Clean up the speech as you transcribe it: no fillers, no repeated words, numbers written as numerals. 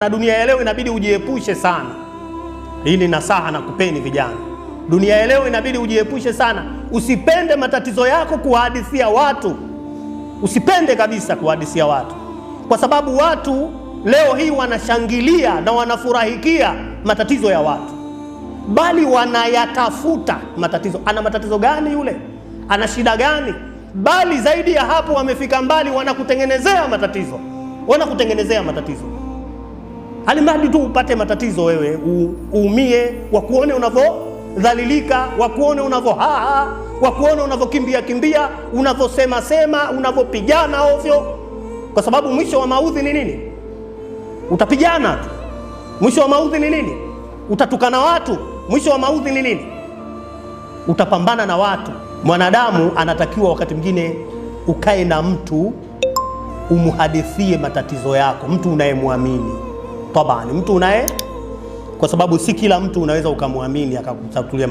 Na dunia ya leo inabidi ujiepushe sana. Hii ni nasaha na kupeni vijana. Dunia ya leo inabidi ujiepushe sana. Usipende matatizo yako kuhadithia watu. Usipende kabisa kuhadithia watu. Kwa sababu watu leo hii wanashangilia na wanafurahikia matatizo ya watu, bali wanayatafuta matatizo. Ana matatizo gani yule? Ana shida gani? Bali zaidi ya hapo wamefika mbali, wanakutengenezea matatizo. Wanakutengenezea matatizo. Halimradi tu upate matatizo wewe, uumie, wakuone unavyodhalilika, wakuone unavyohaa, wakuone unavyokimbia, unavyosema, unavyopigana ovyo. Kwa sababu mwisho wa maudhi ni nini? Utapigana tu. Mwisho wa maudhi ni nini? Utatukana watu. Mwisho wa maudhi ni nini? Utapambana na watu. Mwanadamu anatakiwa wakati mwingine ukae na mtu umuhadithie matatizo yako, mtu unayemwamini. Tabani, mtu kwa sababu si kila mtu unaweza ukamwamini akakutatulia